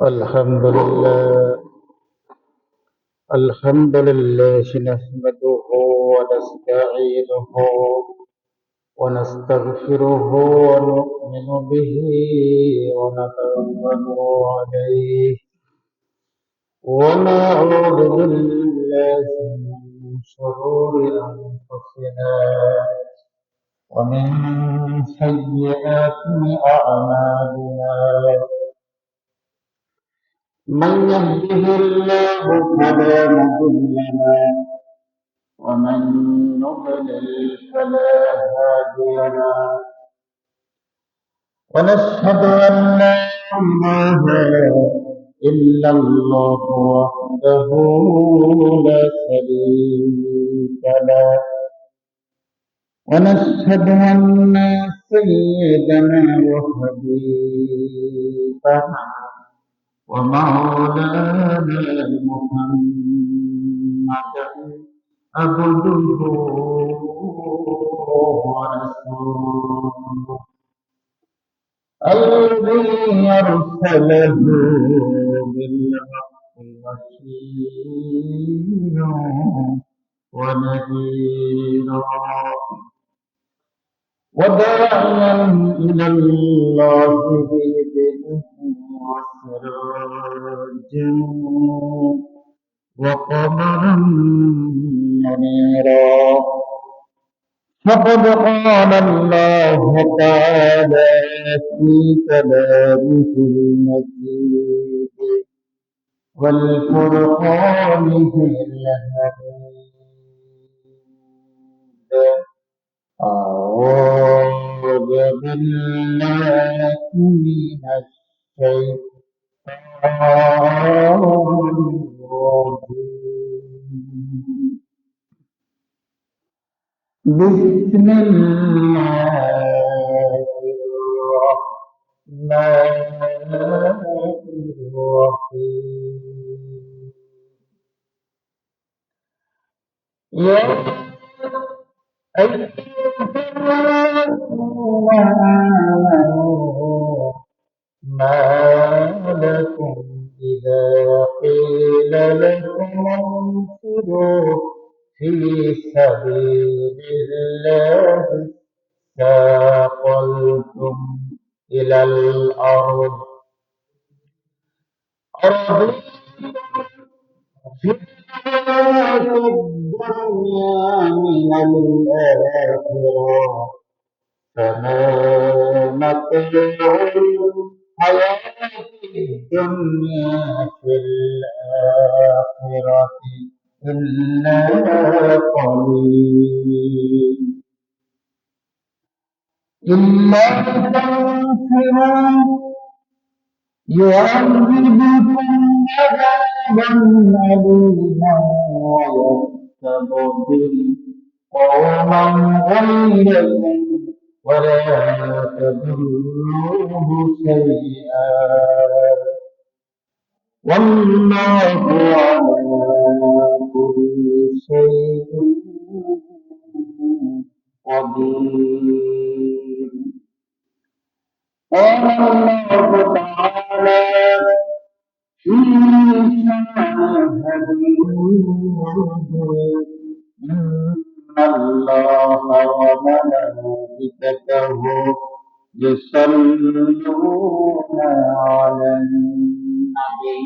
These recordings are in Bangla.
الحمد لله الحمد لله نحمده ونستعينه ونستغفره ونؤمن به ونتوكل عليه ونعوذ بالله من شرور أنفسنا ومن سيئات أعمالنا من يهده الله فلا مضل له ومن يضلل فلا هادي له ونشهد أن لا إله إلا الله وحده لا شريك له ونشهد أن سيدنا وحبيبنا ومولانا محمدا عبده ورسوله الذي أرسله بالحق بشيرا ونذيرا وداعيا إلى الله بإذنه وسراجا وقمرا منيرا فقد قال الله تعالى في كلامه المجيد والفرقانه الحميد أعوذ بالله من الشيطان الرجيم بسم الله الرحمن الرحيم يا أيها الناس ما لكم إذا قيل لكم انفروا في سبيل الله ثاقلتم إلى الأرض في الحياة الدنيا من الآخرة فما متاع الحياة الدنيا في الآخرة إلا قليل إلا تنفروا يعذبكم عذابا أليما ويستبدل قوما غيركم ولا تضروه شيئا والله على كل شيء قدير قال الله تعالى في إن الله وملائكته يصلون على النبي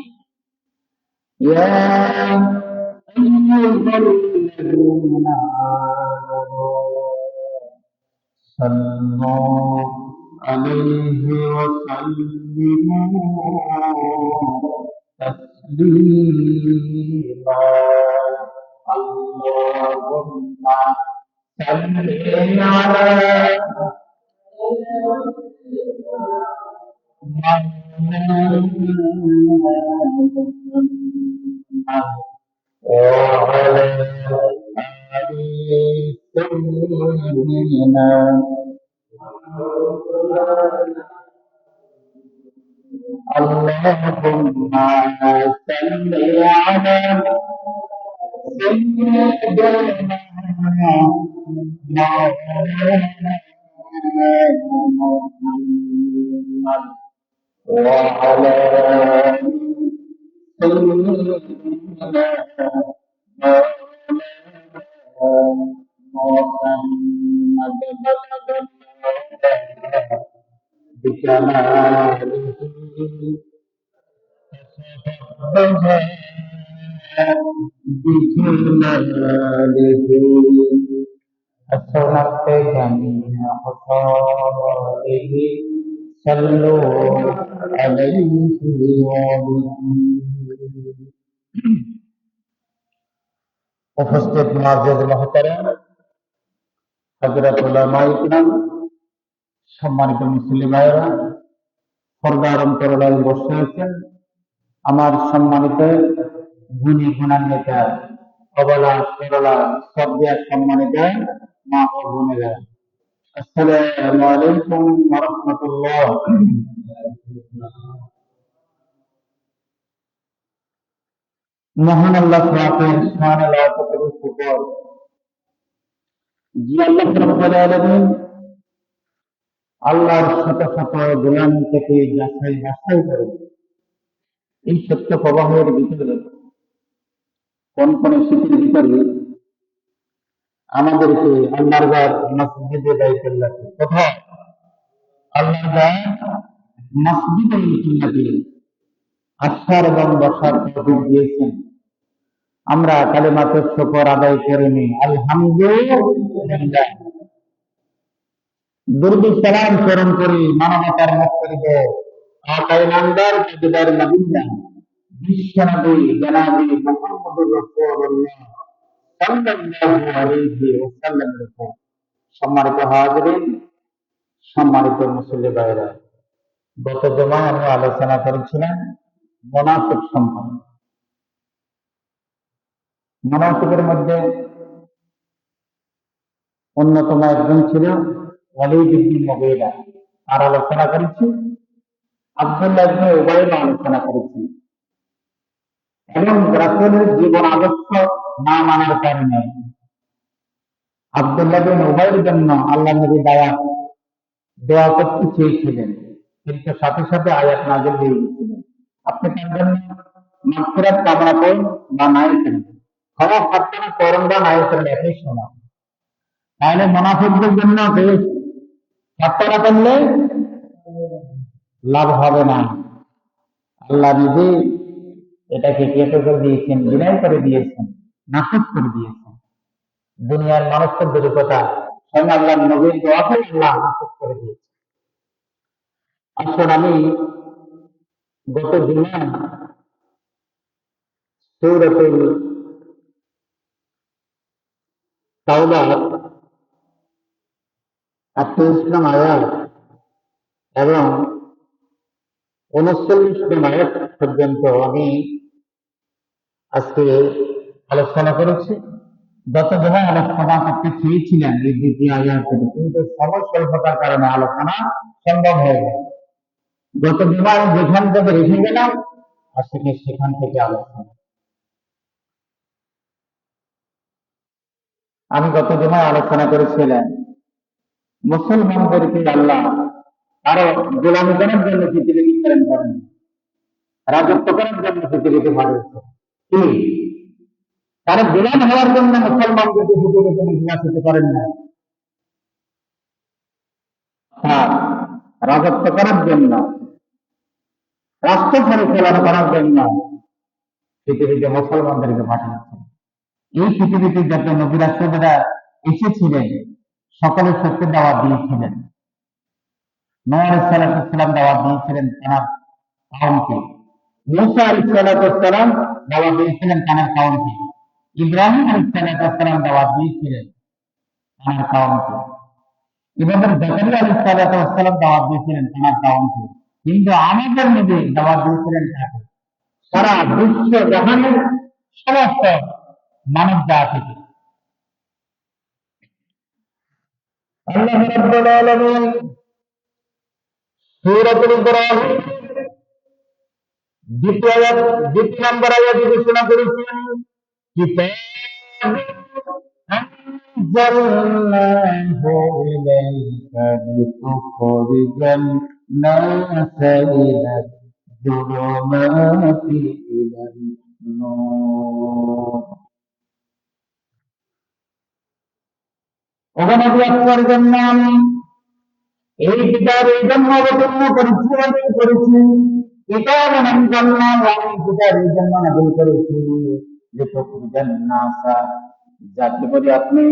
يا أيها الذين آمنوا صلوا عليه وسلموا تسليما اللهم صل على محمد وعلى آل سيدنا اللهم صل على سيدنا مولانا محمد وعلى سيدنا محمد بكماله بكماله حسنت جميع خصائصه صلوا عليه উপস্থিত মুআজ্জিজ মুহতারাম হযরত উলামায়ে কিরাম সম্মানিত মুসলিম ভাইরা পর্দার অন্তরালে বসে আছেন আমার সম্মানিত গুণী গুণান্বিত অবলা সরলা সবদিয়া সম্মানিত মা ও বোনেরা আসসালামু আলাইকুম ওয়া রাহমাতুল্লাহ। মহান আল্লাহ পাকের সুবহান আল্লাহ কতটুকু শুকর যে আল্লাহ রাব্বুল আলামিন আল্লাহর শত শত গোলাম থেকে যাচাই বাছাই করে এই সত্য প্রবাহের ভিতরে কোন কোন শীতের ভিতরে আমাদেরকে আল্লাহর ঘর মসজিদে দায়িত্ব লাগে কোথায় আল্লাহর ঘর মসজিদে ইতিনাদি আসার এবং বসার তৌফিক দিয়েছেন। আমরা কালিমাতুশ শুকর আদায় করে নিই আলহামদুলিল্লাহ। দুরূদ সালাম প্রেরণ করি মানবতার মুক্তির আকায়ে নামদার তাজদার নবীনা বিশ্বনবী জনাবি মুহাম্মদুর রাসূলুল্লাহ সাল্লাল্লাহু আলাইহি ওয়াসাল্লাম। সম্মানিত হাজিরিন, সম্মানিত মুসলিম ভাইরা, গত জুমায় আমি আলোচনা করেছিলাম মুনাফিক সম্পর্কে। মুনাফিকের মধ্যে অন্যতম একজন ছিল ওয়ালিদ ইবনে মুগীরা, আর আলোচনা করেছি আব্দুল্লাহ ইবনে উবাইর আলোচনা করেছি এবং রাসূলের জীবন আদর্শ না মানার কারণে আব্দুল্লাহ ইবনে উবাইর জন্য আল্লাহ নবী দোয়া করতে চেয়েছিলেন, কিন্তু সাথে সাথে আয়াত নাযিল হয়ে গেছিল আপনি তার জন্য মাগফিরাত কামনা করুন বা নাই করেন, ক্ষমা প্রার্থনা করুন বা নাই করেন, একই সমান। তাহলে মুনাফিকদের জন্য প্রার্থনা করলে লাভ হবে না। আল্লাহ নিজে এটাকে কেটে করে দিয়েছেন, বিনয় করে দিয়েছেন, নাকচ করে দিয়েছেন। দুনিয়ার মানুষের দুটো কথা স্বয়ং আল্লাহ নবীর দোয়াকে আল্লাহ নাকচ করে দিয়েছেন। আসলে আমি গত জুমায় সূরাতুল তাওবা 28 নং আয়াত এবং 39 নং আয়াত পর্যন্ত আমি আজকে আলোচনা করেছি। গত জুমায় আলোচনা করতে চেয়েছিলাম এই দুটি আয়াত, কিন্তু সময় স্বল্পতার কারণে আলোচনা সম্ভব হয়ে গেল। গত জুমায় যেখান থেকে রেখে গেলাম আজকে সেখান থেকে আলোচনা। আমি গত জুমায় আলোচনা করেছিলাম মুসলমানদেরকে আল্লাহ আরো গোলামি করার জন্য পৃথিবীতে প্রেরণ করেন, রাজত্ব করার জন্য পৃথিবীতে পাঠিয়েছেন। কি তারা গোলাম হওয়ার জন্য মুসলমানদেরকে পৃথিবীতে নির্বাচিত করেন না, রাজত্ব করার জন্য, রাষ্ট্র পরিচালনা করার জন্য পৃথিবীতে মুসলমানদেরকে পাঠিয়েছেন। এই পৃথিবীতে যত নবী রাসূলরা এসেছিলেন সকলের সত্য দাওয়াত দিয়েছিলেন। নূহ আলাইহিস সালাম দাওয়াত দিয়েছিলেন তার কওমকে, মূসা আলাইহিস সালাম দাওয়াত দিয়েছিলেন তার কওমকে, ইব্রাহিম আলাইহিস সালাম দাওয়াত দিয়েছিলেন তার কওমকে, ইমাম জাকারিয়া আলাইহিস সালাম দাওয়াত দিয়েছিলেন তার কওমকে। কিন্তু আমাদের নবী দাওয়াত দিয়েছিলেন কাকে? সারা বিশ্ব জাহানের সমস্ত মানব জাতিকে। আল্লাহ রাব্বুল আলামিন সূরাতুল ইব্রাহিম দ্বিতীয় নম্বর আয়াতে ঘোষণা করেছেন কিতাবুন আনজালনাহু ইলাইকা লিতুখরিজান নাসা ইলা الظلمات إلى النور ওখানে ব্যাখ্যার জন্য আমি এই কিতাবে জন্য অবতীর্ণ করেছি নাযিল করেছি কিতাব আনজালনা আমি কিতাবে জন্য নাযিল করেছি যে তুখরিজান নাসা যাতে করে আপনি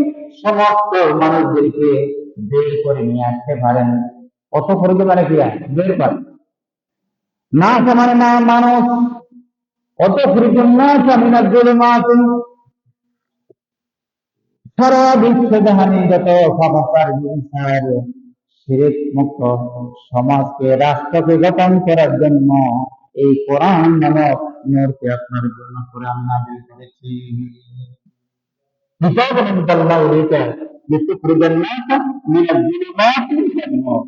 সমস্ত মানুষদেরকে বের করে নিয়ে আসতে পারেন কত করতে পারে কি বের করেন না মানে না মানুষ কত ফরিজান নাসা মিনাজ জুলুমাতি সারা বিশ্ব জাহানে যত পাপাচার হিংসার শিরক মুক্ত সমাজকে রাষ্ট্রকে গঠন করার জন্য এই কোরআন নামক নূরকে আপনার জন্য কোরআন নাযিল করেছি কিতাবুন আনজালনাহু ইলাইকা লিতুখরিজান নাসা মিনাজ যুলুমাতি ইলান নূর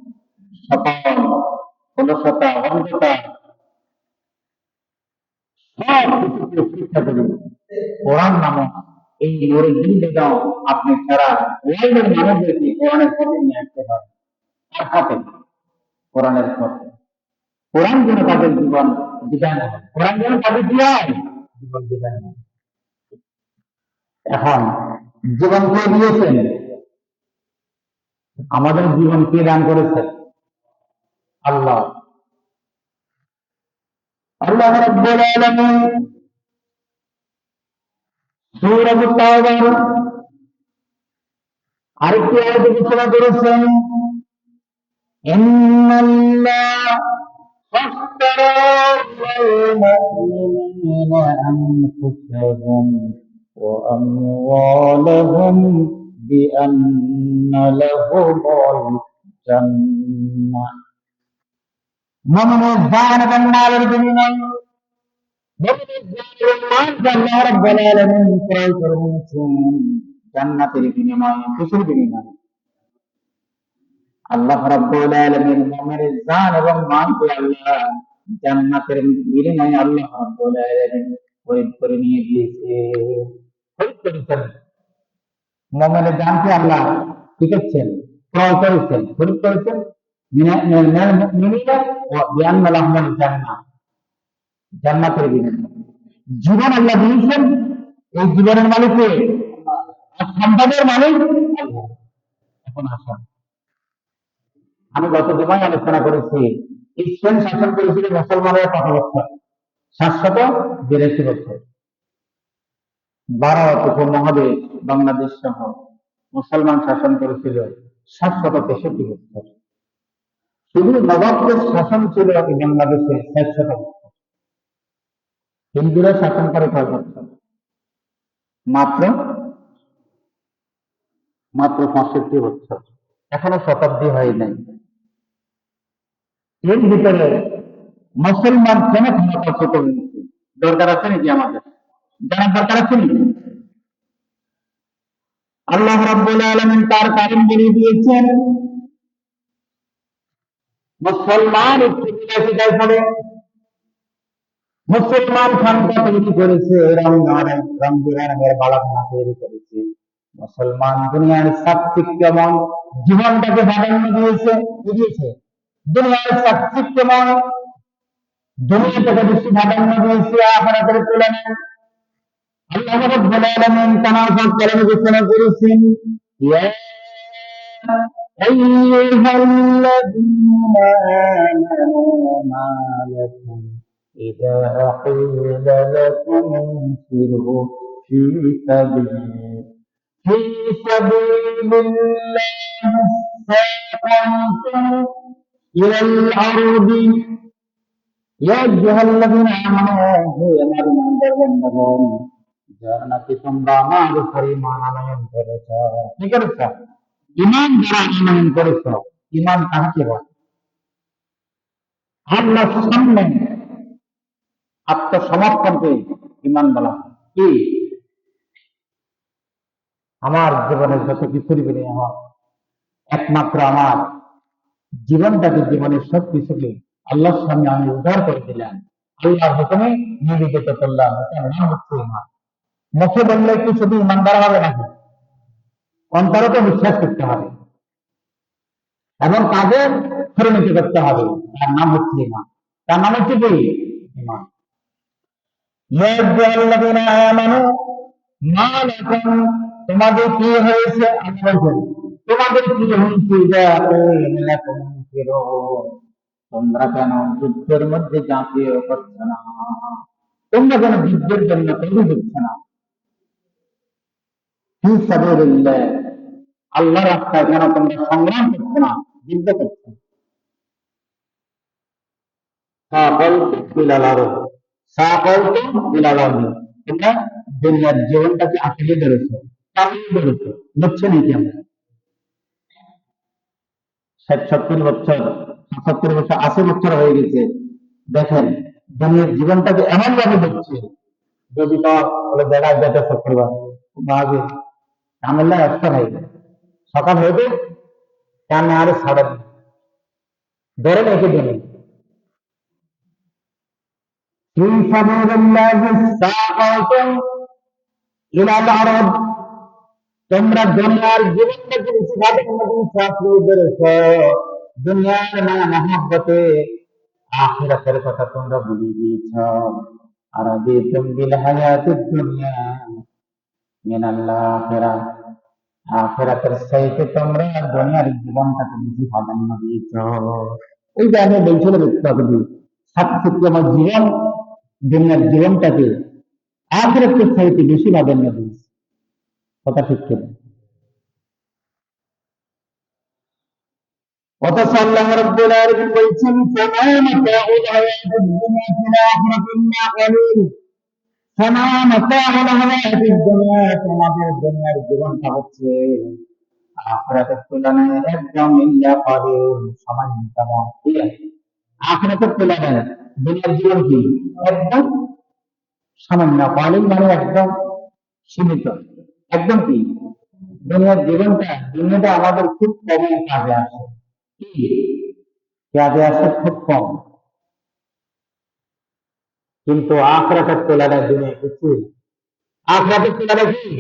সকল অলসতা অন্ধকার সব কিছুকে শিক্ষা দেবেন কোরআন নামক এই নূরের জিন্দেগি আপনি সারা ওয়ার্ল্ডের মানুষদেরকে কোরআনের পথে নিয়ে আসতে পারেন আর হাতে কোরআনের পথে কোরআন যেন তাদের জীবন বিধান হয় কোরআন যেন তাদের কি হয় জীবন বিধান হয় এখন জীবন কে দিয়েছেন আমাদের জীবন কে দান করেছেন আল্লাহ আল্লাহ রাব্বুল আলামিন সূরা তাওবার আরেকটি আয়াতে ঘোষণা করেছেন ইন্নাল্লাহ ফাসতারা লিল-মুমিনিনা আনফুসাহুম ওয়া আমওয়ালাহুম বিআন্না লাহুমুল জান্নাহ মুমিনের জান এবং মালের বিনিময়ে মুমিনের জান এবং মাল আল্লাহ রাব্বুল আলামিন ক্রয় করে নিয়েছেন জান্নাতের বিনিময়ে কিসের বিনিময়ে আল্লাহ রাব্বুল আলামিন মুমিনের জান এবং মালকে আল্লাহ জান্নাতের বিনিময়ে আল্লাহ রাব্বুল আলামিন খরিদ করে নিয়ে দিয়েছে খরিদ করেছেন মুমিনের জানকে আল্লাহ কি করছেন ক্রয় করেছেন খরিদ করেছেন মিনাল মুমিনিনা ওয়া বিআন্না লাহুমুল জান্নাহ জান্নাতের বিনিময়ে জীবন আল্লাহ দিয়েছেন এই জীবনের মালিক কে আর সম্পদের মালিক আল্লাহ এখন আসুন আমি গত জুমায় আলোচনা করেছি স্পেন শাসন করেছিল মুসলমানরা কত বছর 782 বছর ভারত উপমহাদেশ বাংলাদেশ সহ মুসলমান শাসন করেছিল 763 বছর শুধু নবাবদের শাসন ছিল বাংলাদেশে 400 বছর হিন্দুরা শাসন করে কয় বছর মাত্র মাত্র 65 বছর এখনো শতাব্দী হয় নাই এর ভিতরে মুসলমান কেন ক্ষমতাচ্যুত হয়েছে দরকার আছে নাকি আমাদের জানার দরকার আছে নাকি আল্লাহ রাব্বুল আলামিন তার কারণ বলে দিয়েছেন মুসলমান বিলাসিতায় পড়ে মুসলমান খানকা তৈরি করেছে রঙের বালাখানা তৈরি করেছে মুসলমান দুনিয়ার চাকচিক্যময় জীবনটাকে প্রাধান্য দিয়েছে দুনিয়ার চাকচিক্যময় দুনিয়াটাকে বেশি প্রাধান্য দিয়েছে আখিরাতের তুলনায় আল্লাহ রাব্বুল আলামিন তাআলা কালামে ঘোষণা করেছেন ইয়া আইয়ুহাল্লাযীনা আমানু মা লাকুম ইযা ক্বিলা লাকুম ইনফিরু ফী সাবিলিল্লাহি ইসতাকামতুম ইলাল আরদি ইয়া আইয়ুহাল্লাযীনা আমানু হে আমার ঈমানদারগণ যারা নাকি তোমরা আমার উপর ঈমান আনয়ন করেছ কি করেছ ঈমান যারা আনয়ন করেছ ঈমান কাকে বলে আল্লাহর সামনে আত্মসমর্পণকে ঈমান বলা কি আমার জীবনের যত কিছুর বিনিময় একমাত্র আমার জীবনটাকে জীবনের সব কিছুকে আল্লাহর সামনে আমি উদ্ধার করে দিলাম আল্লাহর হুকুমে নিবেদিত করলাম এটা নাম হচ্ছে ঈমান মুখে বললে কি শুধু ইমানদার হবে নাকি অন্তরে তো বিশ্বাস করতে হবে এবং কাজে পরিণতি করতে হবে তার নাম হচ্ছে ঈমান তার নাম হচ্ছে কি ইমান। ইয়া আইয়ুহাল্লাযীনা আমানু মা লাকুম, তোমাদের কি হয়েছে? আল্লাহ বলেন তোমাদের কি হয়েছে? তোমরা কেন যুদ্ধের মধ্যে ঝাঁপিয়ে পড়ছো না? তোমরা কেন যুদ্ধের জন্য তৈরি হচ্ছ না? ফি সাবিলিল্লাহ, আল্লাহ রাস্তায় কেন তোমরা সংগ্রাম করছো না, যুদ্ধ করছো না? তোমরা দুনিয়ার জীবনটাকে আঁকড়ে ধরেছো, চাপিয়ে ধরেছো, বুঝছো নাকি? আমরা 60-70 বছর, 75 বছর, 80 বছর হয়ে গেছে। দেখেন দুনিয়ার জীবনটাকে এমন ভাবে দেখছে, যদি তো বলে বেড়া যেতে শুক্রবার বাজে ঝামেলা একটা হয়ে যায়, সকাল হয়ে কানে আরো ছাড়ে ধরে রেখে দেবে। তোমরা দুনিয়ার জীবনটাকে বেশি ভাবে চাকরি ধরেছ, দুনিয়ার নানা মহাব্বতে আখিরাতের কথা তোমরা ভুলে গিয়েছ। আর আদি বিল হায়াতিদ দুনিয়া মিনাল আখিরাহ, আখিরাতের চাইতে তোমরা দুনিয়ার জীবনটাকে বেশি প্রাধান্য দিয়েছ। ওই যে আমি বলছিলাম একটু আগে, সাতক্ষীর আমার জীবন, দুনিয়ার জীবনটাকে আখিরাতের চাইতে বেশি প্রাধান্য দিয়েছে। কথা ঠিক কিনা? অথচ আল্লাহ রাব্বুল আলামিন বলছেন ফামা মাতাউল হায়াতিদ দুনিয়া ফিল আখিরাতি ইল্লা কালিল। ফামা মাতাউল হায়াতিদ দুনিয়া, তোমাদের দুনিয়ার জীবনটা হচ্ছে আখিরাতের তুলনায় একদম ইল্লা কালিল, সামান্যতম। ঠিক আছে, আখিরাতের তুলনায় দুনিয়ার জীবন কি একদম সামান্য, কালিল মানে একদম সীমিত, একদম কি দুনিয়ার জীবনটা, দুনিয়াটা আমাদের খুব কম কাজে আসে। কি কাজে আসে? খুব কম। কিন্তু আখিরাতের তুলনায় দুনিয়া কিছু, আখিরাতের তুলনায় কি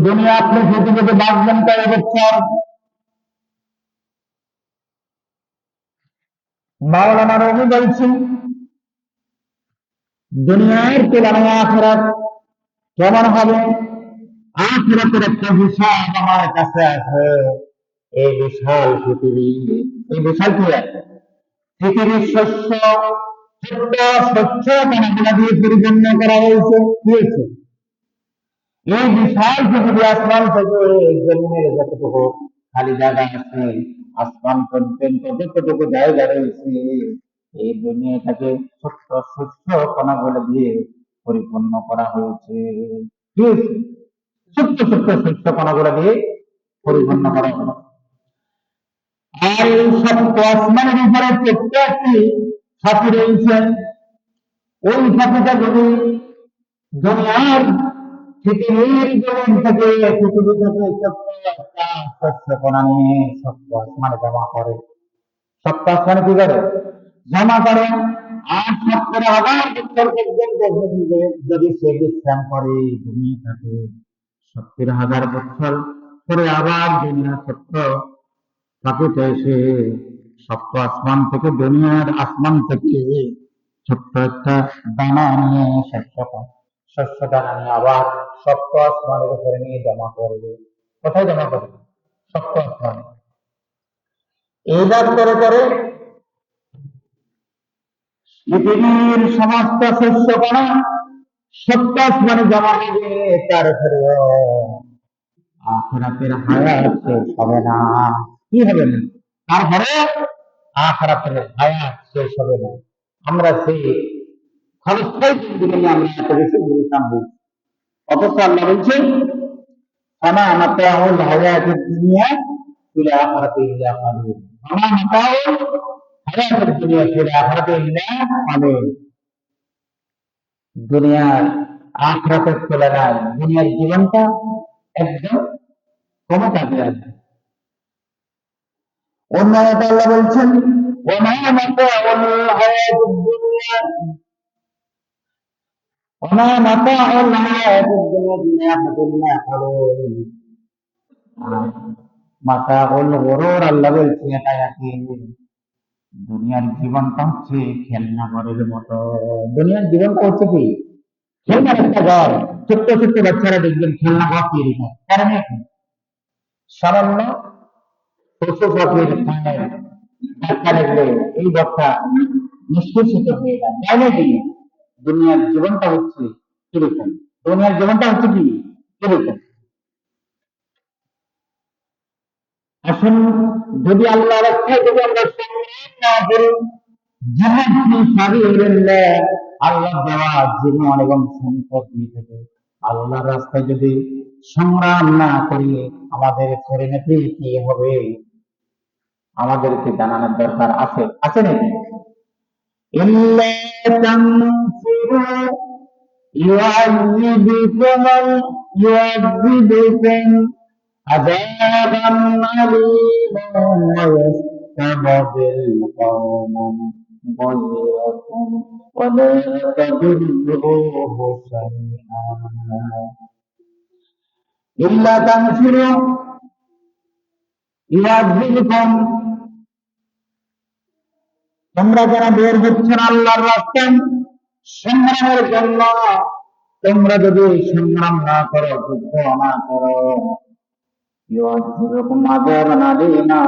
দুনিয়া আপনি পৃথিবীতে বাঁচবেন কয় বছর? মাওলানা রবি বলছেন দুনিয়ার তুলনায় আখিরাত কেমন হবে? আখিরাতের একটা হিসাব আমার কাছে আছে। এই বিশাল পৃথিবী, এই বিশাল পৃথিবীর শস্য, ছোট্ট শস্য কণাগুলা দিয়ে পরিপূর্ণ করা হয়েছে। কি হয়েছে? এই বিশাল পৃথিবী, আসমান থেকে জমিনের যতটুকু খালি জায়গা আছে, আসমান পর্যন্ত যতটুকু জায়গা রয়েছে, এই দুনিয়াটাকে ছোট্ট শস্য কণাগুলো দিয়ে পরিপূর্ণ করা হয়েছে। কি হয়েছে? ছোট্ট ছোট্ট শস্য কণাগুলো দিয়ে পরিপূর্ণ করা হয়েছে। আর এই সপ্ত আসমানের উপরে ছোট্ট একটি ফাঁকি রয়েছে। ওই ফাঁকিটা যদি দুনিয়ার পৃথিবীর জমিন থেকে, পৃথিবী থেকে ছোট্ট একটা শস্য কণা নিয়ে সপ্ত আসমানে জমা করে, সপ্ত আসমানে কি করে জমা করে, আর 70,000 বছর পর্যন্ত যদি সে বিশ্রাম করে, ঘুমিয়ে থাকে, 70,000 বছর পরে আবার দুনিয়া ছোট্ট পাখিতে এসে সপ্ত আসমান থেকে, দুনিয়ার আসমান থেকে ছোট্ট একটা দানা নিয়ে, শস্য দানা নিয়ে আবার সপ্ত আসমানের উপরে নিয়ে জমা করবে। কোথায় জমা করবে? সপ্ত আসমানে। এইবার করে করে পৃথিবীর সমস্ত শস্য কণা সপ্ত আসমানে জমা হবে। তারপরে আখিরাতের হায়াত শেষ হবে না। কি হবে না? তারপরে আখিরাতের হায়াত শেষ হবে না। আমরা সেই ক্ষণস্থায়ী জিন্দেগি নিয়ে আমরা এত বেশি গুরুত্ব দিই। অথচ আল্লাহ বলছেন ফামা মাতাউল হায়াতিদ দুনিয়া ফিল আখিরাতি ইল্লা কালিল। ফামা মাতাউল হায়াতিদ দুনিয়া ফিল আখিরাতি ইল্লা কালিল। দুনিয়ার আখিরাতের তুলনায় দুনিয়ার জীবনটা একদম কম কাজে আসবে। অন্য আয়াতে আল্লাহ বলছেন ওমা মাতাউল হায়াতিদ দুনিয়া, ওমা মাতাউল হায়াতিদ দুনিয়া ইল্লা কালিল। মাতাউল গুরুর, আল্লাহ বলছেন এটা একই, দুনিয়ার জীবনটা হচ্ছে খেলনা ঘরের মতো। দুনিয়ার জীবনটা হচ্ছে কি খেলনার একটা ঘর। ছোট্ট ছোট্ট বাচ্চারা দেখবেন খেলনা ঘর তৈরি করে, কারণ কি সামান্য পশু পাখির পায়ের ধাক্কা লাগলে এই ঘরটা নিষ্পেষিত হয়ে যায়, তাই নাকি? দুনিয়ার জীবনটা হচ্ছে কিরকম? দুনিয়ার জীবনটা হচ্ছে কি কিরকম? আসুন, যদি আল্লাহ রাস্তায় যদি আমরা সংগ্রাম না করি, জিহাদ ফি সাবিলিল্লাহ, আল্লাহ দেওয়া জীবন এবং সম্পদ নিয়ে থেকে আল্লাহর রাস্তায় যদি সংগ্রাম না করি, আমাদের পরিণতি কি হবে আমাদেরকে জানানোর দরকার আছে, আছে নাকি? ইল্লা তানফিরু يعذبكم يعذبكم عذابا أليما ويستبدل قوما غيركم ولا تضروه شيئا إلا تنفروا يعذبكم। তোমরা যারা বের হচ্ছ আল্লাহর রাস্তায় সংগ্রামের জন্য, তোমরা যদি সংগ্রাম না করো, যুদ্ধ না করো, ইউআযিবুকুম আযাবান আলীমা,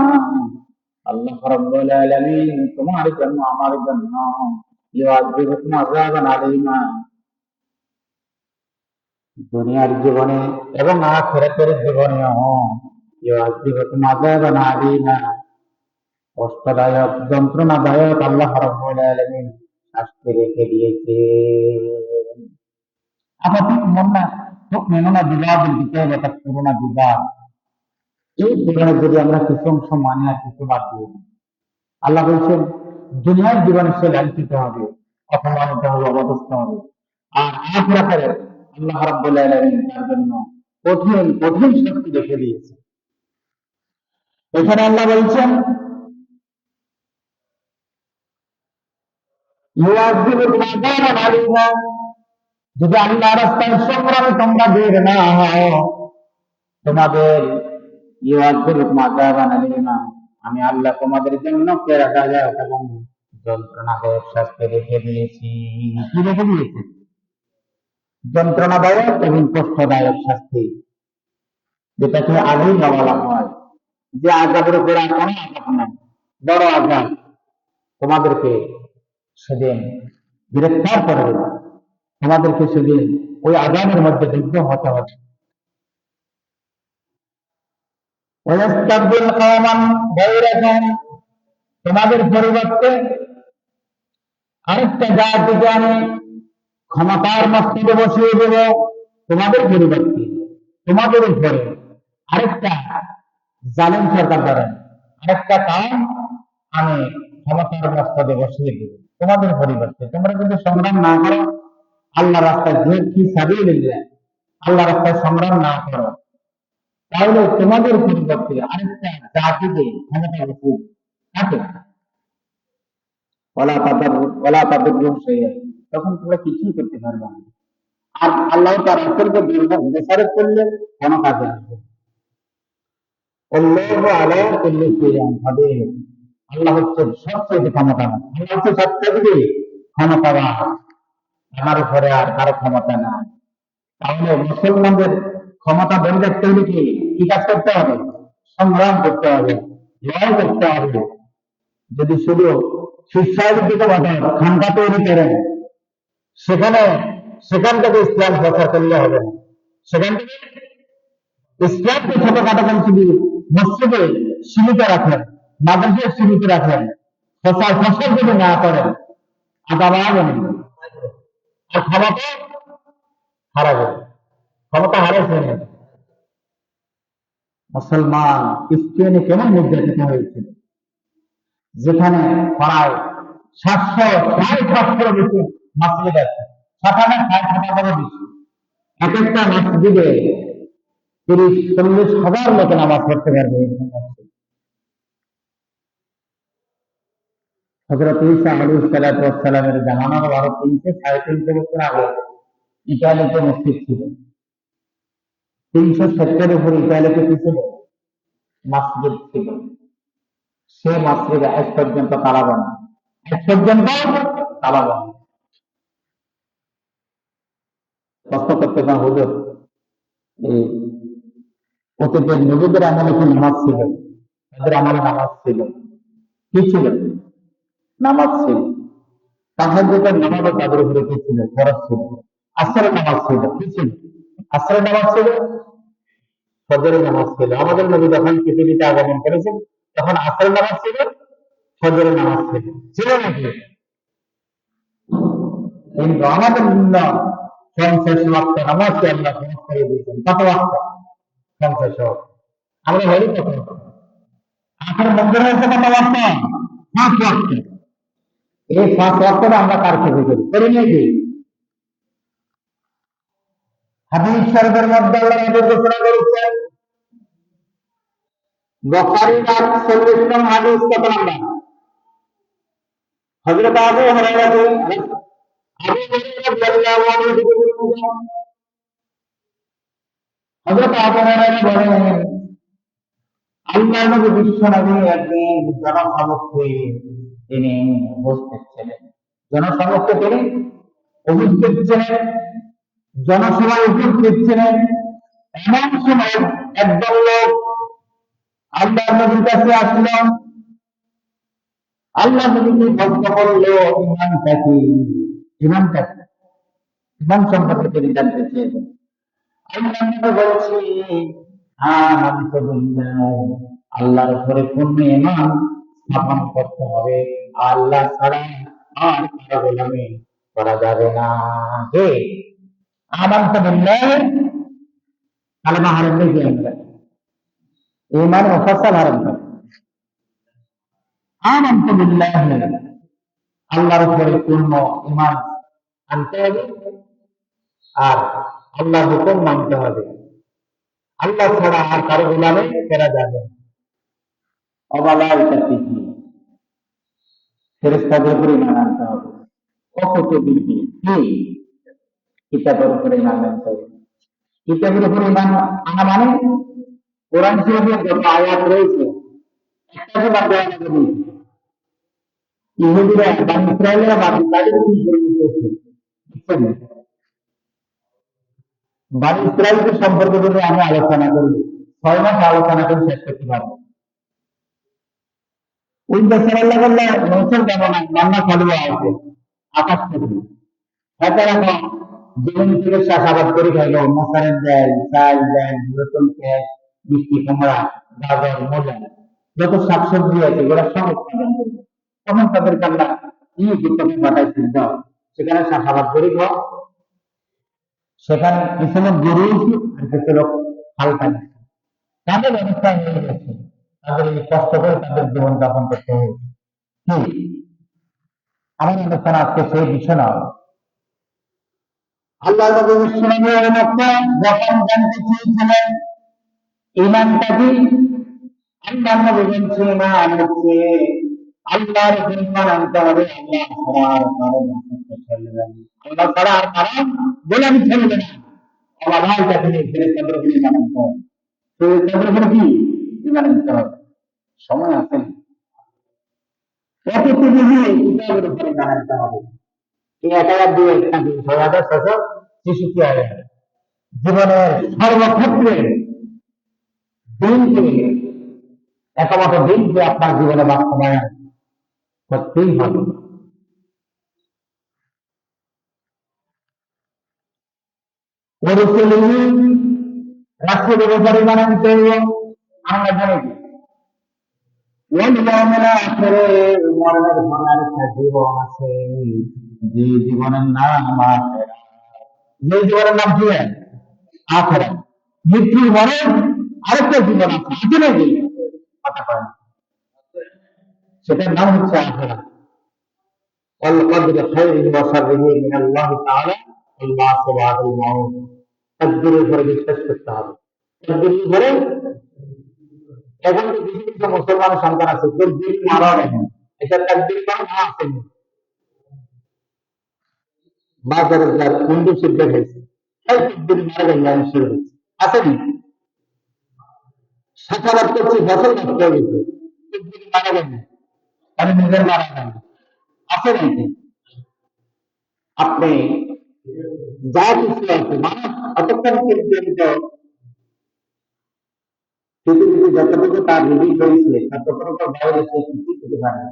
আল্লাহ রাব্বুল আলামিন তোমার জন্য আমার জন্য ইউআযিবুকুম আযাবান আলীমা, দুনিয়ার জীবনে এবং আখিরাতের জীবনেও ইউআযিবুকুম আযাবান আলীমা, কষ্টদায়ক যন্ত্রণাদায়ক আল্লাহ রাব্বুল আলামিন শাস্তি রেখে দিয়েছে। আফাতু'মিনুনা তু'মিনুনা বিবাদিল কিতাব ওয়া তাকফুরুনা বিবাদ, এই জীবনে যদি আমরা কিছু অংশ মানি আর কিছু বাদ দিয়ে দিই, আল্লাহ বলছেন দুনিয়ার জীবনে সে লাঞ্ছিত হবে, অপমানিত হবে, অবদস্থ হবে। আর আখিরাতে আল্লাহ রাব্বুল আলামিন তার জন্য কঠিন কঠিন শাস্তি রেখে দিয়েছে। এখানে আল্লাহ বলছেন ইউআযিবুকুম আযাবান আলীমা, যদি আল্লাহ রাস্তায় সংগ্রামে তোমরা বের না হও, তোমাদের ইউআযিবুকুম আযাবান আলীমা, আমি আল্লাহ তোমাদের জন্য প্রেরণাদায়ক এবং যন্ত্রণাদায়ক শাস্তি রেখে দিয়েছি। কি রেখে দিয়েছি? যন্ত্রণাদায়ক এবং কষ্টদায়ক শাস্তি, যেটাকে আগেই বলা হয় যে আযাবের উপরে আর কোনো আযাব নাই, বড় আযাব তোমাদেরকে সেদিন গ্রেফতার করে দেবে, তোমাদেরকে সেদিন ওই আযাবের মধ্যে বিদ্ধ হতে হবে। ওয়াস্তাবদিল কওমান গায়রাকুম, তোমাদের পরিবর্তে আরেকটা জাতিকে আমি ক্ষমতার মস্তকে বসিয়ে দেব, তোমাদের পরিবর্তে তোমাদের উপরে আরেকটা জালেম সরকার দ্বারা আরেকটা কাম আমি ক্ষমতার মস্তকে বসিয়ে দেব তোমাদের পরিবর্তে। তোমরা যদি সংগ্রাম না করো, আল্লাহ রাস্তায় জিহাদ ফি সাবিলিল্লাহ, আল্লাহ রাস্তায় সংগ্রাম না করো, তাহলে তোমাদের পরিবর্তে আরেকটা জাতিকে ক্ষমতা বসিয়ে থাকে, ওলা তাদের তখন তোমরা কিছুই করতে পারবে না। আর আল্লাহ তার রাসূলকে দোষারোপ করলে কোনো কাজে আসবে না। আল্লাহু আলা কুল্লি শাইইন কাদির, আল্লাহ হচ্ছে সবচেয়ে ক্ষমতাবান, আল্লাহ হচ্ছে সবচেয়ে ক্ষমতাবান, আমার উপরে আর কারো ক্ষমতা নাই। তাহলে মুসলমানদের ক্ষমতা ধরে রাখতে হলে কি কি কাজ করতে হবে? সংগ্রাম করতে হবে, লড়াই করতে হবে। যদি শুধু সুইসাইডের দিকে বাধা খানকা তৈরি করেন, সেখানে সেখান থেকে ইসলাম প্রচার করলে হবে না। সেখান থেকে ইসলামকে ছোটখাটো করে মসজিদে সীমিত রাখেন, মাদ্রাসায় সীমিত রাখেন, ফসল ফসল যদি না করেন আদাব হবে না। আর ক্ষমতা হারাবে, ক্ষমতা হারাইছে না। মুসলমান স্পেনে কেমন নির্যাতিত হয়েছিল, যেখানে প্রায় 700 বেশি মসজিদ আছে, 60,000 বেশি, এক একটা মসজিদে 30-40 হাজার লোক নামাজ পড়তে পারবে। হযরত ঈসা আলাইহিস সালাতু ওয়াস সালামের জামানার 300-350 বছর আগে ইতালিতে মসজিদ ছিল, 370-এর উপরে ইতালিতে কি ছিল? মসজিদ ছিল। সে মসজিদে আজ পর্যন্ত তালা বন্ধ, আজ পর্যন্ত তালা বন্ধ। প্রশ্ন করতে পারেন, হুজুর এই অতীতের নবীদের আমলে কি নামাজ ছিল? তাদের আমলে নামাজ ছিল। কি ছিল? নামাজ ছিল। তাহাজ্জুদের নামাজও তাদের উপরে কি ছিল? ফরজ ছিল। আসরের নামাজ ছিল। কি ছিল? আসরের নামাজ ছিল, ফজরের নামাজ ছিল। আমাদের নবী যখন পৃথিবীতে আগমন করেছেন তখন আসরের নামাজ ছিল, ফজরের নামাজ ছিল। ছিল নাকি? কিন্তু আমাদের জন্য 50 ওয়াক্ত নামাজকে আল্লাহ ফরজ করে দিয়েছেন। কত ওয়াক্ত? 50 ওয়াক্ত। আমরা হলি কত? আখের মধ্যে রয়েছে কত ওয়াক্ত? 5 ওয়াক্ত। এই 5 ওয়াক্তটা আমরা কার থেকে করি? করি নাকি? হাদিস শরীফের মধ্যে আল্লাহ নবী ঘোষণা করেছেন, বুখারীর 48 নং হাদিস কত নাম্বার? হযরত আবু হুরায়রা রাদিয়াল্লাহু আনহু থেকে বর্ণিত। হযরত আবু হুরায়রা বলেন, আল্লাহর নবী বিশ্ব নবী একদিন জনসমক্ষে তিনি উপস্থিত ছিলেন। জনসমক্ষে তিনি উপস্থিত ছিলেন, জনসভায় উপস্থিত ছিলেন। এমন সময় একদল লোক আল্লাহর নবীর কাছে আসলো। আল্লাহ নবীকে প্রশ্ন করলো, ইমানটা কি? ইমানটা কি? ইমান সম্পর্কে তিনি জানতে চেয়েছেন। আল্লাহ নবী বলছি, আমানতু বিল্লাহ, আল্লাহর উপরে পূর্ণ ঈমান স্থাপন করতে হবে। আল্লাহ ছাড়া আর কারো গোলামি করা যাবে না। কে? আমানতু বিল্লাহ, কালেমা হারাম নেই কি আমরা? ঈমান মুফাসসাল হারাম না। আমানতু বিল্লাহ, আল্লাহর উপরে পূর্ণ ঈমান আনতে হবে আর আল্লাহর হুকুম মানতে হবে। আল্লাহ ছাড়া আর কারো গোলামি করা যাবে না। অবালাইকাতি, ফেরেশতাদের উপরে ঈমান আনতে হবে। অকুতুবিহি, কি? কিতাবের উপরে ঈমান আনতে হবে। কিতাবের উপরে ঈমান আনা মানে কোরআন শরীফের যত আয়াত রয়েছে একটাকে বাদ দেওয়া যাবে না। ইহুদিরা বানি ইসরায়েলেরা বাদ তাদের কি করেছে? বুঝছেন? বানি ইসরায়েলদের সম্পর্কে যদি আমি আলোচনা করি, 6 মাস আলোচনা করে শেষ করতে পারবো। ওই বছর আল্লাহ বললে মৌসুম কেমন রান্না চালু আছে আকাশ থেকে, তারা জমিন থেকে চাষাবাদ করে খাইলো, মশারের দেয়, চাল দেয়, রসুন পেঁয়াজ, মিষ্টি কুমড়া, গাজর, মূলা, যত শাকসবজি আছে ওরা সব উৎপাদন করবে। তখন তাদের কান্না কি গুরুত্বপূর্ণ পাঠাইছেন দাও, সেখানে চাষাবাদ করে খাও। সেখানে কিছু লোক গরু আর কিছু লোক হালকা তাদের ব্যবস্থা হয়ে গেছে। তাদের এই কষ্ট করে তাদের জীবন যাপন করতে হবে। কি আমার অনুষ্ঠান আজকে সেই বিষয় না। আল্লাহ নবী যখন জানতে চেয়েছিলেন ঈমানটা কি, আল্লাহ নবী বলছে ঈমান হচ্ছে আল্লাহর ঈমান আনতে হবে। আল্লাহ ছাড়া আর কারো গোলামি চলবে না। আল্লাহ তাকে ফেরেশতাদের উপরে ঈমান আনতে হবে। ফেরেশতাদের উপরে কি ঈমান আনতে হবে? সময় আছে, কতটুকু কিতাবের উপরে ঈমান আনতে হবে। এই 1,2 থাকি 6,663 আয়াত জীবনের সর্বক্ষেত্রে দিনকে, একমাত্র দিনকে আপনার জীবনে বাস্তবায়ন করতেই হবে। রাষ্ট্রের ব্যাপারে মানেন তো আমরা জানি মরণের ভাঙার একটা জীবন আছে, যে জীবনের নাম আখেরাত। যে জীবনের নাম কি? আখেরাত। মৃত্যুর পরে আরেকটা জীবন আছে, আছে নাকি? কথা কয় না। সেটার নাম হচ্ছে আখেরাত। والقدر خيره وشره من الله تعالى الله بعد الموت। তাকদীরের উপরে বিশ্বাস করতে হবে। তাকদীরের উপরে এখন তো কিছু কিছু মুসলমান সন্তান আছে কেউ দিন মারা নেই, এটা তাকদীর কারণ আসেনি। বাজারে যার হিন্দু সিদ্ধ হয়েছে এই তাকদীর মারা গেল না শুরু হয়েছে, আসেনি। সাকারাত করছে ফসল নষ্ট হয়ে গেছে, মারা যাবে, তাহলে নিজের মারা যাবে, আছে নাকি? আপনি যা কিছু আছে মানুষ অতক্ষণ পর্যন্ত পৃথিবীতে যতটুকু তার রিলিজ হয়েছে ততটুকু বাইরে সে কিছুই করতে পারে না।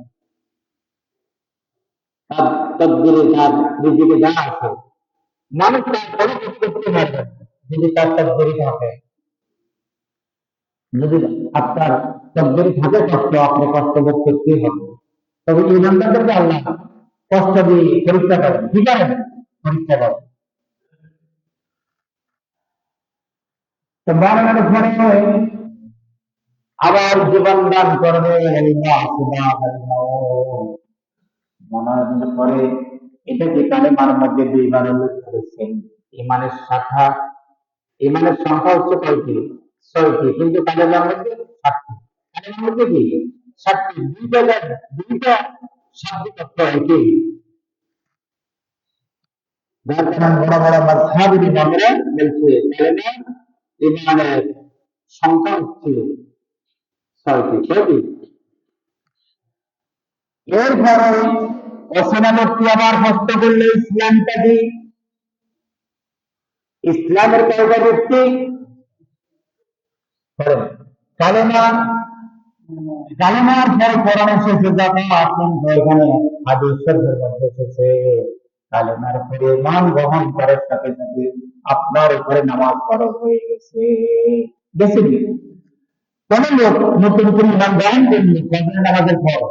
তার তকদিরে তার রিজিকে যা আছে মানুষ তার কোনো কিছু করতে পারবে না যদি তার তকদিরে থাকে। যদি আপনার তকদিরে থাকে কষ্ট, আপনি কষ্ট ভোগ করতেই হবে। তবে এই নামটাকে আল্লাহ কষ্ট দিয়ে পরীক্ষা করেন, ঠিক আছে, পরীক্ষা করেন। তো মরণের পরে আবার জীবন দান করবে আল্লাহ সুবহানাহু। মরণের পরে এটা যে কালেমার মধ্যে দুইবার উল্লেখ করেছেন, ইমানের শাখা, ইমানের সংখ্যা হচ্ছে কয়টি? 6টি, কিন্তু কালেমার মধ্যে 7টি। কালেমার মধ্যে কি 7টি? দুইটা শাব্দিক অর্থ একই। যার কারণে বড় বড় মাযহাবী ইমামরা বলছে কালেমা ইমানের সংখ্যা হচ্ছে 6টি। কয়টি? এরপরে অচেনা ব্যক্তি আবার প্রশ্ন করলে ইসলামটা কি? ইসলামের কয়টা ব্যক্তি? কালেমা, কালেমার পর কোরআন এসেছে, জাকাত, কিন্তু এখানে হাদিসের মধ্যে এসেছে কালেমার পরে ইমান গ্রহণ করার সাথে সাথে আপনার উপরে নামাজ ফরজ হয়ে গেছে। গেছে কি? কোন লোক নতুন করে ইমান গ্রহণ করলে ফজর নামাজের পর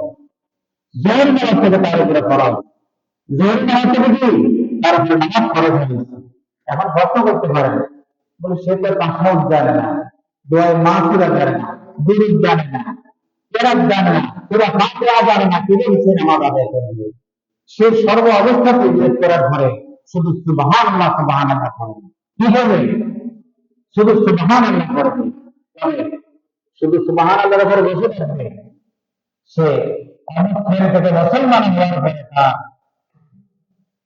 জোহর নামাজ থেকে তার উপরে ফরজ, জোহর নামাজ থেকে কি তার উপরে নামাজ ফরজ হয়ে গেছে। এখন প্রশ্ন করতে পারেন, বলে সে তো তাসাউদ জানে না, দোয়া মাহফিরা জানে না, দুরূদ জানে না, কেরাত জানে না, পুরা ফাতিহা জানে না, কিভাবে সে নামাজ আদায় করবে? সে সর্ব অবস্থাতে উল্লেখ করার পরে শুধু সুবহানাল্লাহ সুবহানাল্লাহ করবে, কি হবে? শুধু সুবহানাল্লাহ করবে। তবে শুধু সুবহানাল্লাহর উপরে বসে থাকবে, সে অনেকক্ষণ থেকে মুসলমান হওয়ার পরে তার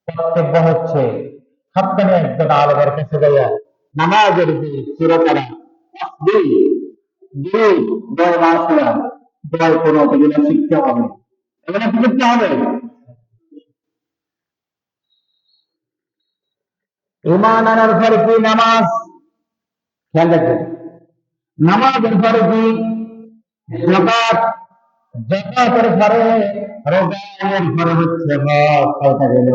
কর্তব্য হচ্ছে সপ্তাহে একজন আলাদার কাছে যাইয়া নামাজের যে সুরতারা দুই দুই দয় মাসরা দয় কোনো অভিযোগ শিখতে হবে, এখানে কি করতে হবে? ইমান আনার পরে কি নামাজ, খেয়াল রাখবেন, নামাজের পরে কি যাকাত, যাকাতের পরে রোজার পরে হচ্ছে হজ। কয়টা গেল?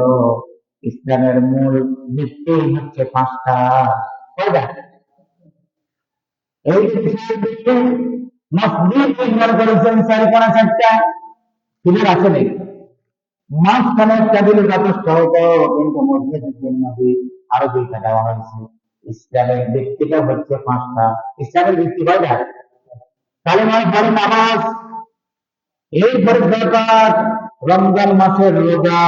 ইসলামের মূল ভিত্তি হচ্ছে 5টা। কয়টা? এই যে বিষয়গুলো মসজিদ নির্মাণ করেছেন 4.5-4টা, ক্লিয়ার আছে নাকি? মাঝখানে টেবিল যথেষ্ট হতো, কিন্তু মসজিদের জন্য আরো 2টা দেওয়া হয়েছে। ইসলামের ভিত্তিটা হচ্ছে 5টা। ইসলামের ভিত্তি কয়টা? কালেমার পরে নামাজ, এরপরে যাকাত, রমজান মাসের রোজা,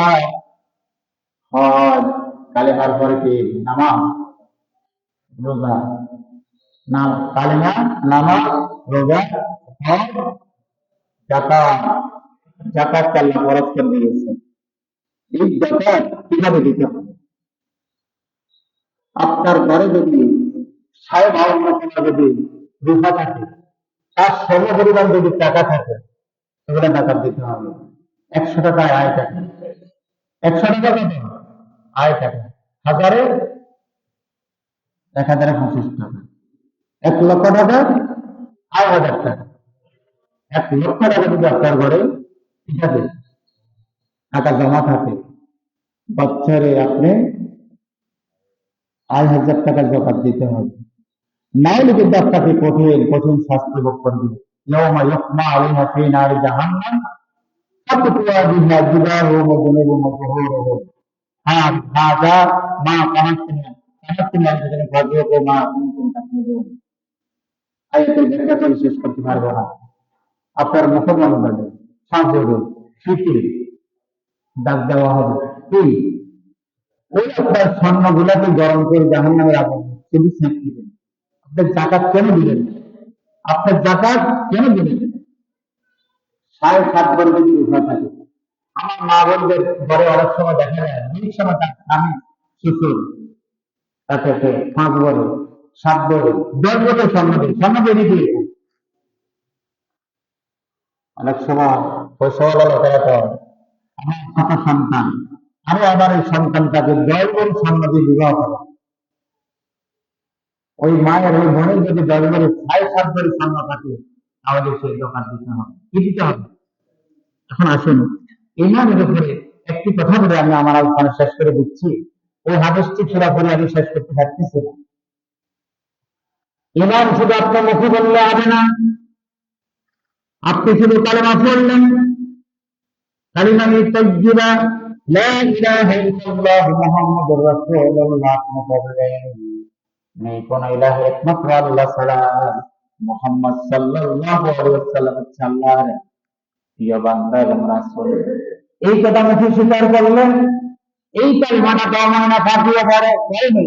হজ। কালেমার পরে কি? নামাজ, রোজা, কালেমা, নামাজ, রোজা, হজ, যাকাত। যাকাত আল্লাহ ফরজ করে দিয়েছে। এই যাকাত কিভাবে দিতে হবে? আপনার ঘরে যদি 52 যদি রূপা থাকে, তার সম পরিমাণ যদি টাকা থাকে, সেগুলো যাকাত দিতে হবে। 100 টাকায় আয় টাকা, 100 টাকা কত? আয় টাকা। হাজারে 1025 টাকা, 1 লক্ষ টাকা 8,000 টাকা। 1 লক্ষ টাকা যদি আপনার ঘরে, ঠিক আছে, টাকা জমা থাকে, বছরে আপনি 8,000 টাকার যাকাত দিতে হবে। নাহলে কিন্তু আপনাকে কঠিন কঠিন শাস্তি ভোগ করবে। ইয়াউমা ইউহমা আলাইহা ফি নারি জাহান্নাম ফাতুকুয়া বিহা জিবাহুহুম ওয়া জুনুবুহুম ওয়া যুহুরুহুম হাযা মা কানাতুম লাকুম ফাযুকু মা কুনতুম তাকফুরুন। আয়াতের ব্যাখ্যা করে শেষ করতে পারবো না। আপনার মুখমণ্ডলে সাজরে ফিতে দাগ দেওয়া হবে, কি? ওই আপনার স্বর্ণগুলাকে গরম করে জাহান্নামের আগুন শুধু সেঁক দিবেন। আপনার যাকাত কেন দিলেন? আপনার যাকাত কেন দিলেন? 7.5 বার যদি উঠা থাকে, আমার মা বোনদের ঘরে অনেক সময় দেখা যায়, অনেক সময় তার স্বামী শ্বশুর তাকে 5 বড়, 7 বড়, 10 বড় স্বর্ণ দেয়, স্বর্ণ বেরিয়ে দিয়ে অনেক সময় পয়সাওয়ালা লোকেরা তো আমার ছোট সন্তান, আরে আমার এই সন্তানটাকে 10 জন সামনে দিয়ে বিবাহ করে, ওই মায়ের ওই বোনের যদি 10 জন 6-7 জন সামনে থাকে, তাহলে সেই দোকান দিতে হবে, কি দিতে হবে? এখন আসুন, ইমানের উপরে একটি কথা বলে আমি আমার আলোচনা শেষ করে দিচ্ছি। ওই হাদিসটি পুরোপুরি আমি শেষ করতে পারতেছি না। ইমান শুধু আপনার মুখে বললে হবে না, আপনি শুধু কালেমা পড়লেন, কালিমা তাইয়্যিবা লা ইলাহা ইল্লাল্লাহ মুহাম্মাদুর রাসূলুল্লাহ আপনি বললেন, নেই কোন ইলাহ একমাত্র আল্লাহ ছাড়া, মুহাম্মদ সাল্লাল্লাহু আলাইহি ওয়াসাল্লাম হচ্ছে আল্লাহর প্রিয় বান্দা এবং রাসূল। এই কথা মুখে স্বীকার করলেন, এই কালিমাটা দমন না ফাটিয়ে পড়ে নাকি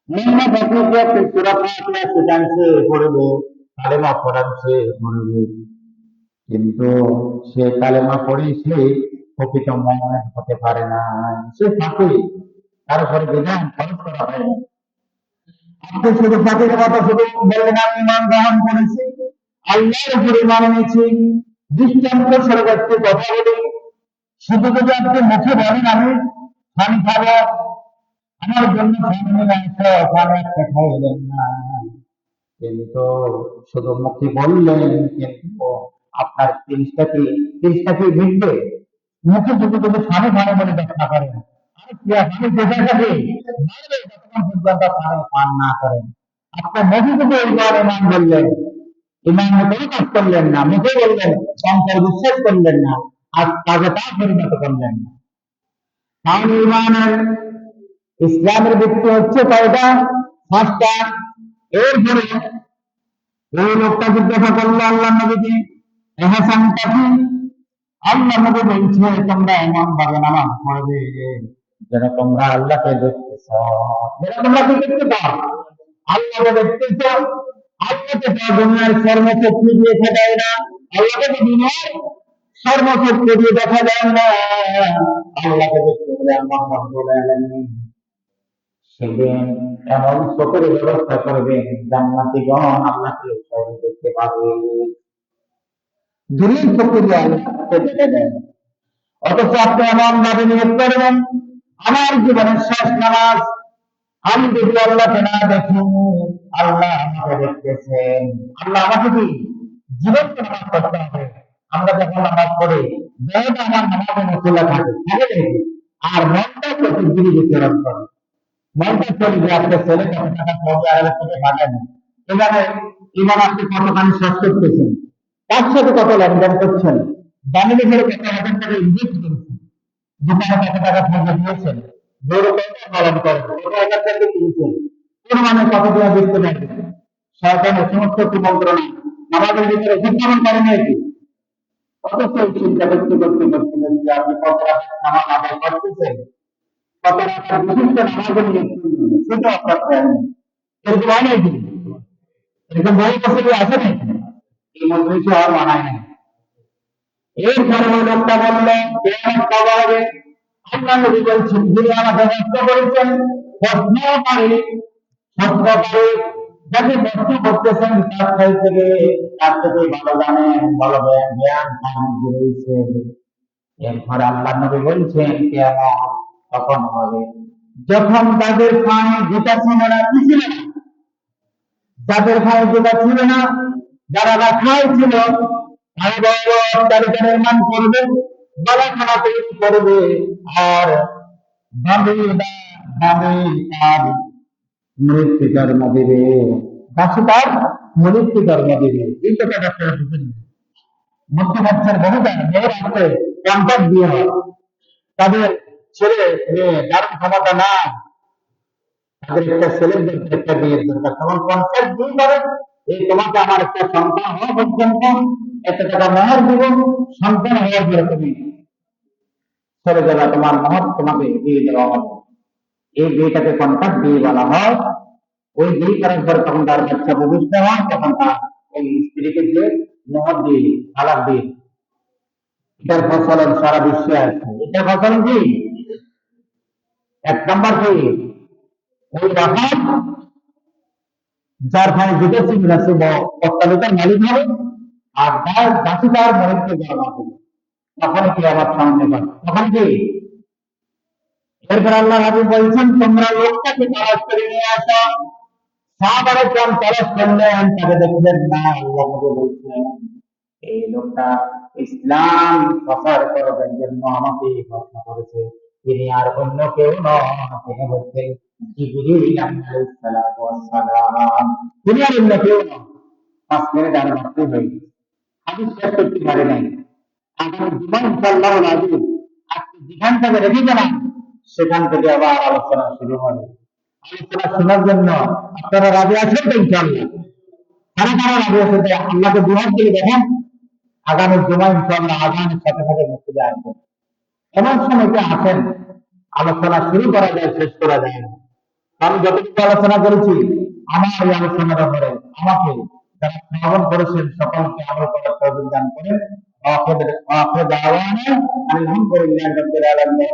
নিম্ন প্রকৃতি একটি সূরা ফাতিহা সেখানে পড়বে, কালেমা পড়ান সে পড়বে, কিন্তু সে কালেমা পড়ে সে প্রকৃত মুমিন হতে পারে না, সে ফাঁকি, তার উপরে বিধান খরচ করা হয় না। আপনি শুধু ফাঁকির কথা শুধু বললেন আমি ইমান গ্রহণ করেছি, আল্লাহর উপরে ইমান এনেছি, দৃষ্টান্ত স্বরূপ একটি কথা বলি, শুধু যদি আপনি মুখে বলেন আমি পানি খাবো, আমার জন্য পানি নিয়ে আসো, ওখানে একটা খাইলেন না, কিন্তু শুধু মুখে বললেন, কিন্তু আপনার জিনিসটা কি ভিড়বে? মুখে যদি যদি পানি পানি বলে ব্যাখ্যা করেন, আরে কি আপনি যেটাকে বাড়বে যতক্ষণ পর্যন্ত পানি পান না করেন, আপনার মুখে যদি এইবার ইমান বললেন, ইমানের কোনো কাজ করলেন না, মুখে বললেন অন্তর বিশ্বাস করলেন না, আর কাজে তা পরিণত করলেন না, তাহলে ইমানের ইসলামের ভিত্তি হচ্ছে কয়টা? 5টা। এরপরে ওই লোকটা জিজ্ঞাসা করলো আল্লাহ নবীকে, এহসানটা কি? আল্লাহ নবী বলছে তোমরা এমন ভাবে নামাজ পড়বে যেন তোমরা আল্লাহকে দেখতেছ, যেন তোমরা কি দেখতে পাও? আল্লাহকে দেখতেছ। আল্লাহকে তো দুনিয়ার কর্মশক্তি দিয়ে দেখা যায় না, আল্লাহকে তো দুনিয়ার কর্মশক্তি দিয়ে দেখা যায় না, আল্লাহকে দেখতে হলে আল্লাহ রাব্বুল আলামিন সেদিন এমন চোখের ব্যবস্থা করবেন জান্নাতীগণ আল্লাহকে সহজে দেখতে পাবে, দূরের চোখে দিয়ে আল্লাহকে দেখে দেন। অথচ আপনি এমন ভাবে নিয়োগ করবেন, আমার জীবনের শেষ নামাজ, আমি যদি আল্লাহকে না দেখি, আল্লাহ আমাকে দেখতেছেন, আল্লাহ আমাকে কি জীবনকে নামাজ পড়তে হবে। আমরা যখন নামাজ পড়ি, দেহটা আমার নামাজের মশলা থাকে থাকে নাকি, আর মনটা প্রতিদিনই বিচরণ করে, মনটা চলে যে আপনার ছেলে কত টাকা সৌদি আরবের থেকে পাঠানো, এভাবে ইমান আপনি কতখানি শেষ করতেছেন, তার সাথে কত লেনদেন করছেন, দামি দেখে কত হাজার টাকা ইনভেস্ট করেছেন, দোকানে কত টাকা ফেলে দিয়েছেন, বড় কয়টা পালন করেন, কত হাজার টাকা কিনছেন, কোন মানে কত টাকা দেখতে পারেন, শয়তানের সমস্ত কুমন্ত্রণা আমাদের ভিতরে উদ্ভাবন করে নিয়েছে। অথচ এই চিন্তা করতে করতে করতে করতে আপনি কত টাকা নামাজ আদায় করতেছেন, কত টাকা বিশিষ্ট নামাজের নিয়ে সেটা আপনার প্ল্যান নেই, এরকম হয় নাকি? এরকম বই বছর আছে নাকি? এই মধ্যে আর মানায় নাই। এরপরে ওই লোকটা বললো কিয়ামত কবে হবে? আল্লাহ নবী বলছেন যিনি আমাকে প্রশ্ন করেছেন, প্রশ্নকারী যাকে প্রশ্ন করতেছেন তার থেকে ভালো জানেন, ভালো জ্ঞান রয়েছে। এরপরে আল্লাহ নবী বলছেন কিয়ামত তখন হবে যখন তাদের পায়ে জুতা ছিল না, কি ছিল না, যাদের পায়ে জুতা ছিল না, যারা রাখাল ছিল, অট্টালিকা নির্মাণ করবে, বালাখানা তৈরি করবে, আর ভাবে তার মৃত্যু জন্ম দিবে, দাসী তার মৃত্যু জন্ম দিবে। এই কথাটা আপনারা বুঝেন, মধ্যপ্রাচ্যের বহু মেয়ের হাতে কন্ট্রাক্ট দিয়ে হয়, তাদের ছেলে মেয়ে যার ক্ষমতা না, তাদের একটা ছেলের দরকার, একটা মেয়ের দরকার, তখন কন্ট্রাক্ট দিয়ে করে এই তোমাকে আমার একটা সন্তান হওয়া পর্যন্ত এত টাকা মেহর দিব, সন্তান হওয়ার পরে তুমি চলে যাবে, তোমার মহৎ তোমাকে দিয়ে দেওয়া হবে। এই বিয়েটাকে কন্ট্রাক্ট দিয়ে বলা হয়। ওই বিয়ে করার পরে তখন তার বাচ্চা প্রতিষ্ঠা হয়, তখন তার ওই স্ত্রীকে দিয়ে মহৎ দিয়ে তালাক দিয়ে, এটার প্রচলন সারা বিশ্বে আছে। এটার প্রচলন কি? 1 নম্বর কি? ওই রাখাল যার ভাই যেটা ছিল না সে অট্টালিকার মালিক হবে, আর দাসী তার মরিদকে জমা দিল, তখন কি আবার সামনে পাবে, তখন কি? এরপর আল্লাহ হাবিব বলছেন, তোমরা লোকটাকে তালাশ করে নিয়ে আসো। সাহাবায়ে কেরাম তালাশ করলেন, তাকে দেখলেন না। আল্লাহ নবী বলছেন, এই লোকটা ইসলাম প্রচার করার জন্য আমাকে ঘোষণা করেছে, তিনি আর অন্য কেউ নন, তিনি হচ্ছেন জিবরিল আলাইহিস সালাতু ওয়াস সালাম। তিনি আর অন্য কেউ নন। 5 মিনিট আর মাত্র হয়ে গেছে, হাদিস শেষ করতে পারে নাই। আগামী জুমায় ইনশাআল্লাহ আজকে যেখান থেকে রেখে গেলাম, সেখান থেকে আবার আলোচনা শুরু হবে। আলোচনা শোনার জন্য আপনারা রাজি আছেন তো? ইনশাআল্লাহ কারা কারা রাজি আছেন? তাই আল্লাহকে দুহাত দিয়ে দেখেন, আগামী জুমায় ইনশাআল্লাহ আজানের সাথে সাথে মসজিদে আসবেন। এমন সময়তে আসেন, আলোচনা শুরু করা যায়, শেষ করা যায় না। আমি যতটুকু আলোচনা করেছি, আমার এই আলোচনার উপরে আমাকে যারা শ্রবণ করেছেন সকলকে আমল করার তৌফিক দান করেন। আখির দাওয়ানা আলহামদুলিল্লাহি রাব্বিল আলামিন।